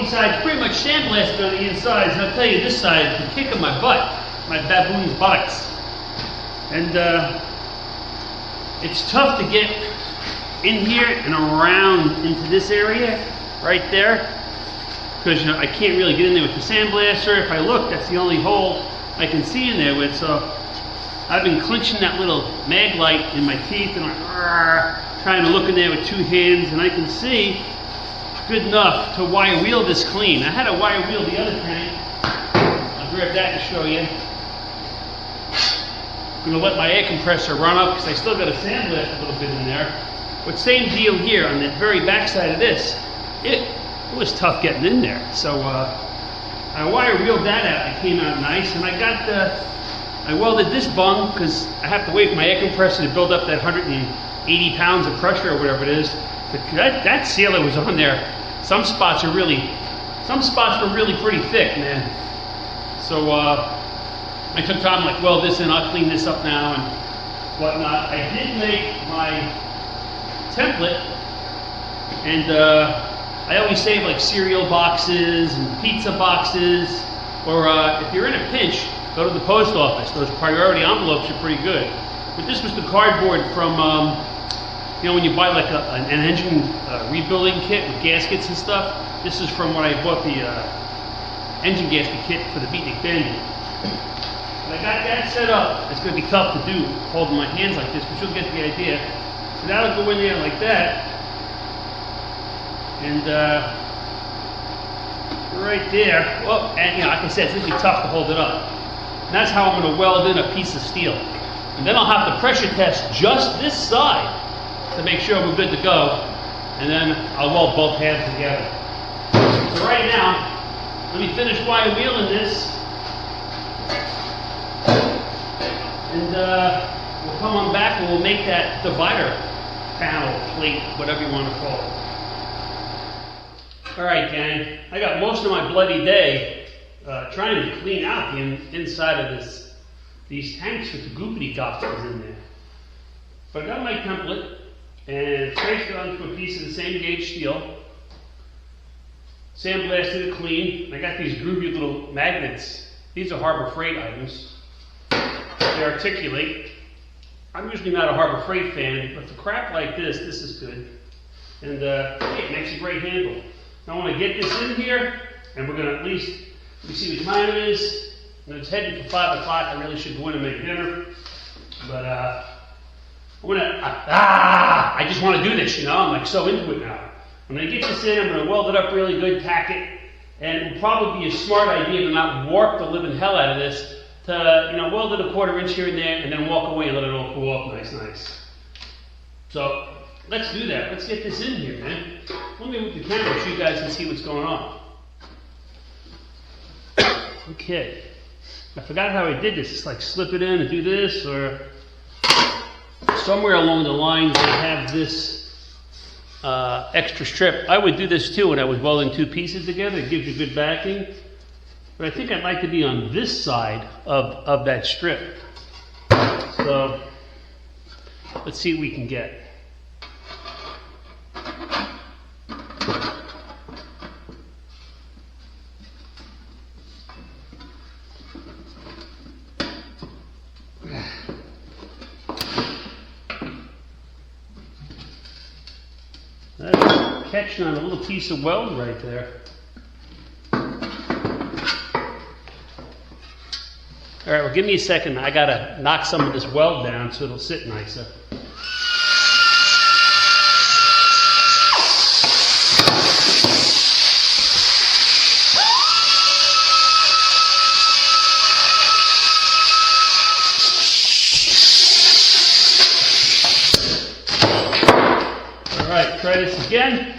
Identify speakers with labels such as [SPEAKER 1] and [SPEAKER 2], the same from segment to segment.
[SPEAKER 1] these sides pretty much sandblasted on the inside, and I'll tell you this side is the kick of my butt, my baboon's buttocks. And it's tough to get in here and around into this area right there, because you know, I can't really get in there with the sandblaster. If I look, that's the only hole I can see in there with, so I've been clenching that little mag light in my teeth and like, trying to look in there with two hands, and I can see good enough to wire wheel this clean. I had to wire wheel the other tank. I'll grab that to show you. I'm going to let my air compressor run up because I still got a sandblast a little bit in there. But same deal here on the very back side of this. It was tough getting in there. So I wire wheeled that out. It came out nice, and I welded this bung because I have to wait for my air compressor to build up that 180 pounds of pressure or whatever it is. But that sealer was on there. Some spots were really pretty thick, man. So I took time like, well, this and I'll clean this up now and whatnot. I did make my template, and I always save like cereal boxes and pizza boxes, or if you're in a pinch, go to the post office. Those priority envelopes are pretty good. But this was the cardboard from, you know, when you buy like an engine rebuilding kit with gaskets and stuff. This is from when I bought the engine gasket kit for the Beatnik Bandit. But I got that set up. It's going to be tough to do holding my hands like this, but you'll get the idea. So that'll go in there like that. And right there, well, and you know, like I said, it's going to be tough to hold it up. And that's how I'm going to weld in a piece of steel. And then I'll have to pressure test just this side to make sure we're good to go. And then I'll weld both halves together. So right now, let me finish wire wheeling this. And we'll come on back and we'll make that divider panel, plate, whatever you want to call it. Alright, gang, I got most of my bloody day trying to clean out the inside of these tanks with the goopity gospels in there. But I got my template and traced it onto a piece of the same gauge steel. Sandblasted it clean. I got these groovy little magnets. These are Harbor Freight items. They articulate. I'm usually not a Harbor Freight fan, but for crap like this is good. And hey, it makes a great handle. Now I want to get this in here, and we're going to at least, let me see what time it is. And it's heading for 5 o'clock. I really should go in and make dinner. But I just want to do this, you know. I'm like so into it now. I'm going to get this in. I'm going to weld it up really good, tack it. And it would probably be a smart idea to not warp the living hell out of this. To, you know, weld it a 1/4 inch here and there, and then walk away and let it all cool off nice. So let's do that. Let's get this in here, man. Let me move the camera so you guys can see what's going on. Okay. I forgot how I did this. It's like slip it in and do this, or somewhere along the lines they have this extra strip. I would do this too when I was welding two pieces together. It gives you good backing. But I think I'd like to be on this side of that strip. So let's see what we can get. That's catching on a little piece of weld right there. All right, well, give me a second. I gotta knock some of this weld down so it'll sit nicer. All right, try this again.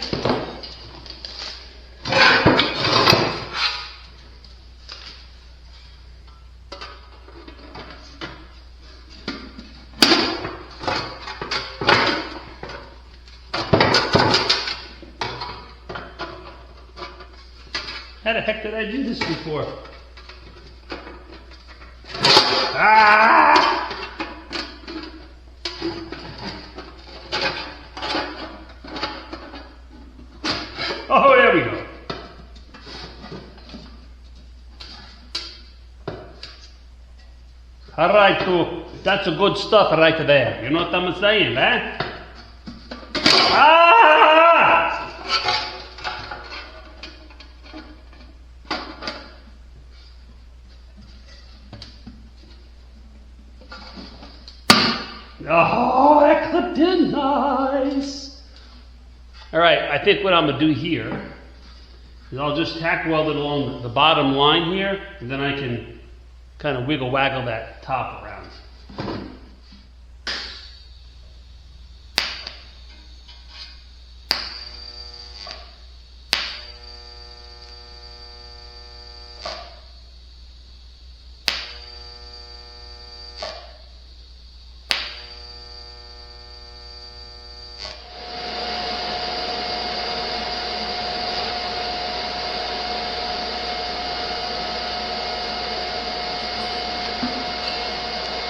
[SPEAKER 1] How the heck did I do this before? Ah! Oh, there we go. All right, too. That's a good stuff right there. You know what I'm saying, eh? Ah! Oh, that clipped in nice. All right, I think what I'm gonna do here is I'll just tack weld it along the bottom line here, and then I can kind of wiggle waggle that top around.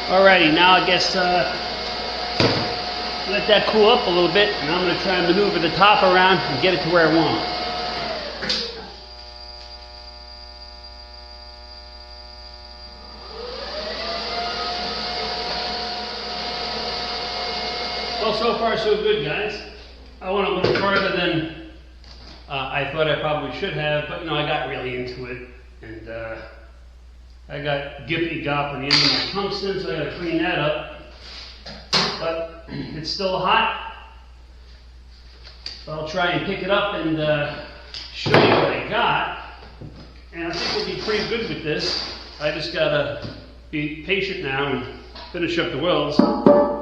[SPEAKER 1] Alrighty, now I guess let that cool up a little bit, and I'm going to try and maneuver the top around and get it to where I want. Well, so far so good, guys. I went a little further than I thought I probably should have, but I got really into it, and I got gippy gop on the end of my tungsten, so I got to clean that up. But it's still hot. So I'll try and pick it up and show you what I got. And I think we'll be pretty good with this. I just got to be patient now and finish up the welds.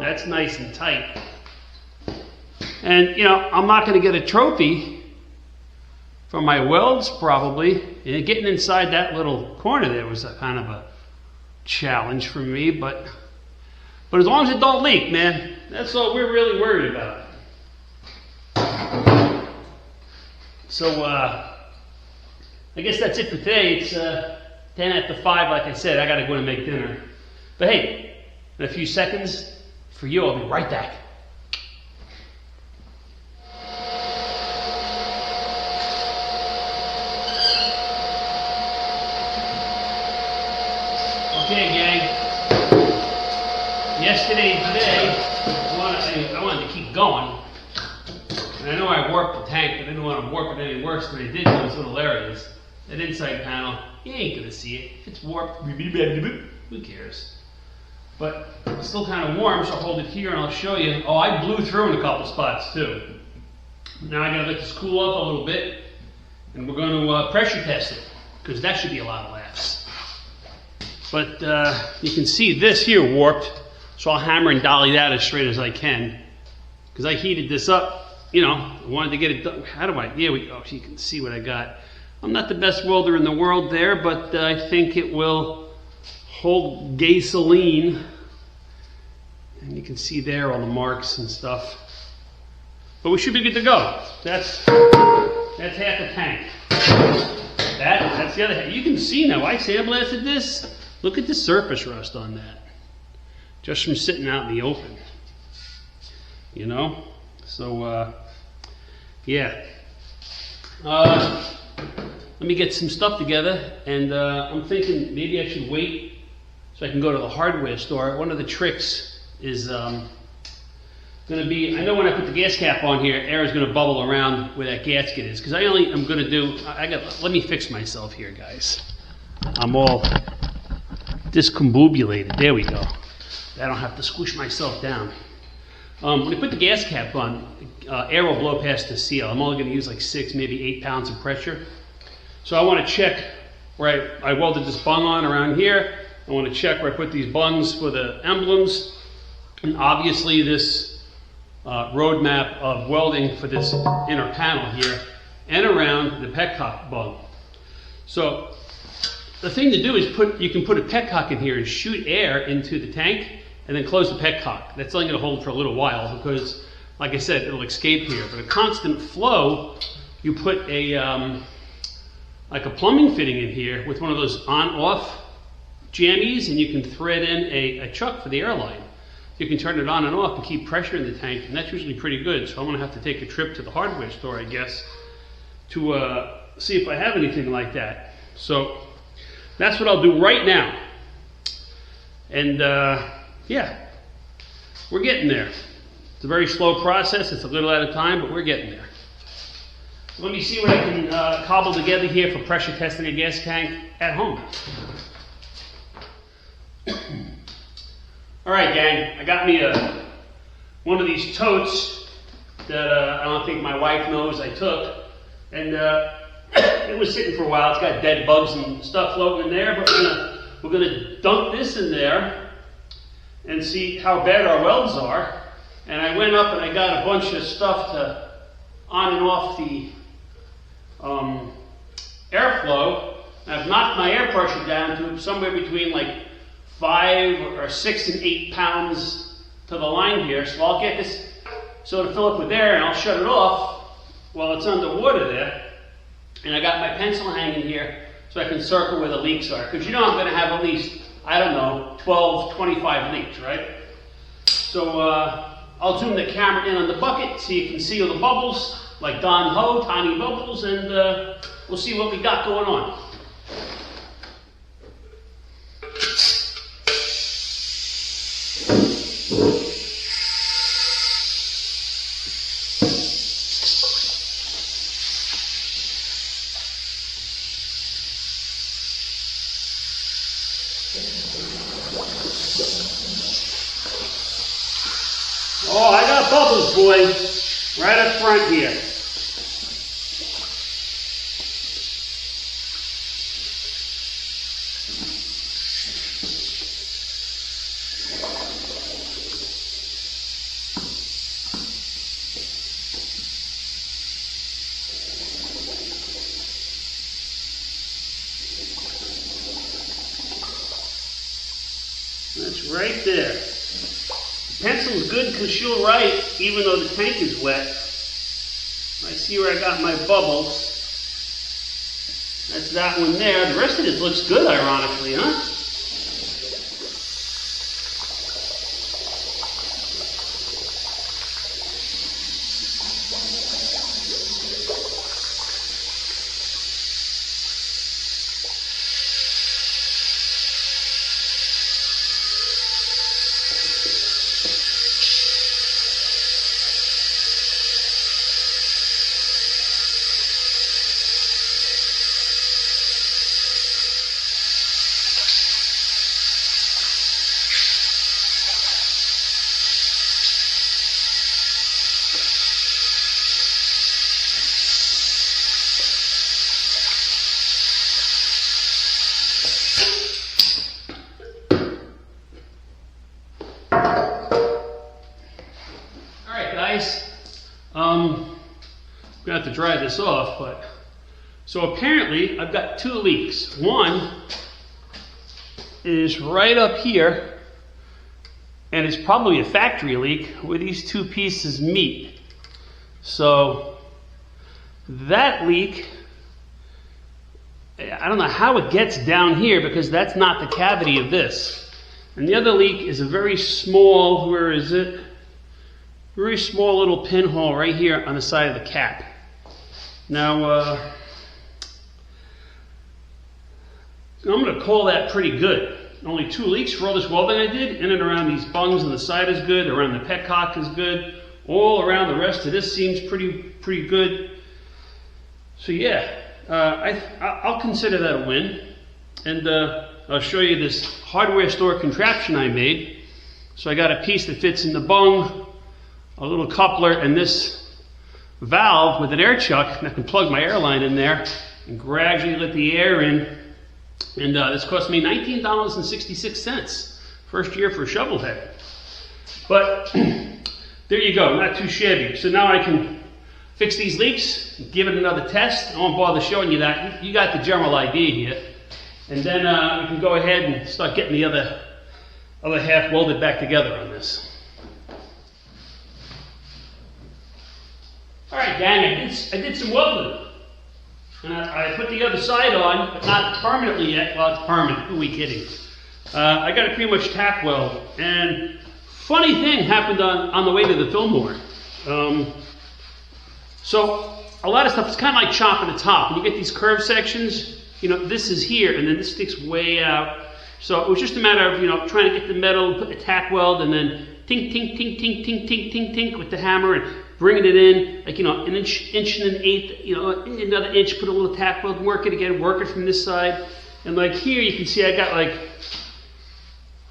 [SPEAKER 1] That's nice and tight. And, I'm not going to get a trophy for my welds probably. And getting inside that little corner there was a kind of a challenge for me, but as long as it don't leak, man, that's all we're really worried about. So I guess that's it for today. It's 10 after 5, like I said. I gotta go and make dinner. But hey, in a few seconds for you, I'll be right back. Okay, gang. Yesterday and today, I wanted to keep going. And I know I warped the tank, but I didn't want to warp it any worse than I did in those little areas. That inside panel, you ain't going to see it. If it's warped, who cares? But it's still kind of warm, so I'll hold it here and I'll show you. Oh, I blew through in a couple spots too. Now I got to let this cool up a little bit, and we're going to pressure test it, because that should be a lot of laughs. But you can see this here warped, so I'll hammer and dolly that as straight as I can. Because I heated this up, I wanted to get it done. How do I? There we go, so you can see what I got. I'm not the best welder in the world there, but I think it will hold gasoline. And you can see there all the marks and stuff. But we should be good to go. That's half the tank. That's the other half. You can see now, I sandblasted this. Look at the surface rust on that. Just from sitting out in the open. So, yeah. Let me get some stuff together, and I'm thinking maybe I should wait so I can go to the hardware store. One of the tricks is going to be, I know when I put the gas cap on here, air is going to bubble around where that gasket is, because I only am going to do, let me fix myself here, guys. I'm all discombobulated. There we go. I don't have to squish myself down. When I put the gas cap on, air will blow past the seal. I'm only going to use like 6, maybe 8 pounds of pressure. So I want to check where I welded this bung on around here. I want to check where I put these bungs for the emblems. And obviously this roadmap of welding for this inner panel here and around the petcock bung. So the thing to do is you can put a petcock in here and shoot air into the tank and then close the petcock. That's only going to hold for a little while because, like I said, it'll escape here. But a constant flow, you put a like a plumbing fitting in here with one of those on-off jammies, and you can thread in a chuck for the airline. You can turn it on and off and keep pressure in the tank, and that's usually pretty good. So I'm going to have to take a trip to the hardware store, I guess, to see if I have anything like that. So that's what I'll do right now. And yeah, we're getting there. It's a very slow process. It's a little at a time, but we're getting there. Let me see what I can cobble together here for pressure testing a gas tank at home. All right, gang, I got me one of these totes that I don't think my wife knows I took. And it was sitting for a while. It's got dead bugs and stuff floating in there, but we're gonna dunk this in there and see how bad our welds are. And I went up and I got a bunch of stuff to on and off the airflow. I've knocked my air pressure down to somewhere between like 5 or 6 and 8 pounds to the line here. So I'll get this sort of fill up with air and I'll shut it off while it's underwater there. And I got my pencil hanging here so I can circle where the leaks are. Because you know I'm going to have at least, I don't know, 12, 25 leaks, right? So I'll zoom the camera in on the bucket so you can see all the bubbles, like Don Ho, tiny bubbles, and we'll see what we got going on. Oh, I got bubbles, boys, right up front here. That's right there. The pencil's good because she'll write even though the tank is wet. I see where I got my bubbles. That's that one there. The rest of it looks good, ironically, huh? I'm gonna have to dry this off, but so apparently I've got 2 leaks. One is right up here, and it's probably a factory leak where these 2 pieces meet. So that leak, I don't know how it gets down here because that's not the cavity of this. And the other leak is a very small, where is it? Very small little pinhole right here on the side of the cap. Now, I'm going to call that pretty good. Only 2 leaks for all this welding I did. In and around these bungs on the side is good. Around the petcock is good. All around the rest of this seems pretty good. So yeah, I'll consider that a win. And I'll show you this hardware store contraption I made. So I got a piece that fits in the bung, a little coupler, and this valve with an air chuck, and I can plug my air line in there and gradually let the air in. And this cost me $19.66, first year for a shovel head. But there you go, not too shabby. So now I can fix these leaks, give it another test. I won't bother showing you that. You got the general idea here. And then we can go ahead and start getting the other half welded back together on this. All right, gang, I did some welding. And I put the other side on, but not permanently yet. Well, it's permanent. Who are we kidding? I got it pretty much tack weld. And funny thing happened on the way to the Fillmore. So a lot of stuff, it's kind of like chopping the top. When you get these curved sections, you know, this is here, and then this sticks way out. So it was just a matter of, you know, trying to get the metal, put the tack weld, and then tink, tink, tink, tink, tink, tink, tink, tink with the hammer and bringing it in, like, you know, an inch and an eighth, you know, another inch, put a little tack weld, work it again, work it from this side. And like here, you can see I got like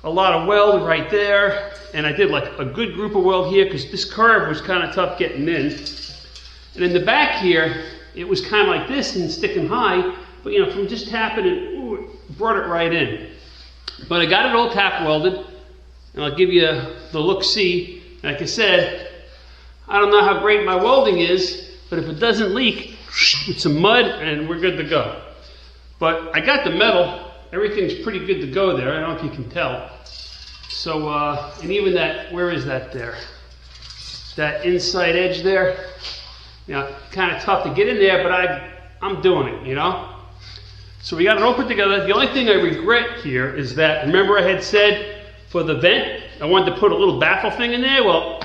[SPEAKER 1] a lot of weld right there. And I did like a good group of weld here because this curve was kind of tough getting in. And in the back here, it was kind of like this and sticking high. But, you know, from just tapping it, ooh, it brought it right in. But I got it all tack welded, and I'll give you the look-see. Like I said, I don't know how great my welding is, but if it doesn't leak, with some mud, and we're good to go. But I got the metal. Everything's pretty good to go there. I don't know if you can tell. So, and even that, where is that there? That inside edge there, you know, kind of tough to get in there, but I'm doing it, you know? So we got it all put together. The only thing I regret here is that, remember I had said for the vent, I wanted to put a little baffle thing in there? Well,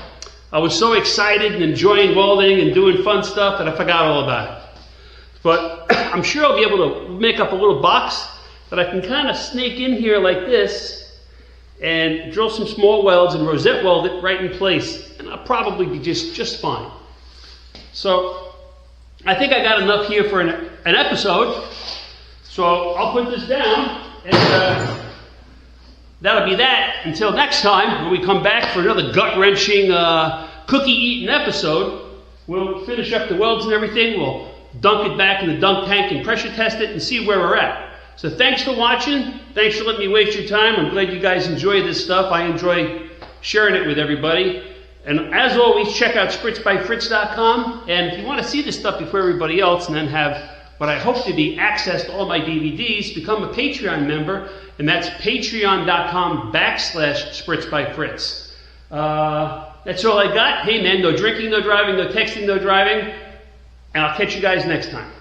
[SPEAKER 1] I was so excited and enjoying welding and doing fun stuff that I forgot all about it. But I'm sure I'll be able to make up a little box that I can kind of snake in here like this and drill some small welds and rosette weld it right in place. And I'll probably be just fine. So I think I got enough here for an episode. So I'll put this down, and that'll be that until next time when we come back for another gut-wrenching, cookie-eating episode. We'll finish up the welds and everything. We'll dunk it back in the dunk tank and pressure test it and see where we're at. So thanks for watching. Thanks for letting me waste your time. I'm glad you guys enjoy this stuff. I enjoy sharing it with everybody. And as always, check out spritzbyfritz.com. And if you want to see this stuff before everybody else and then have what I hope to be access to all my DVDs, become a Patreon member, and that's patreon.com/spritzbyfritz. That's all I got. Hey man, no drinking, no driving, no texting, no driving, and I'll catch you guys next time.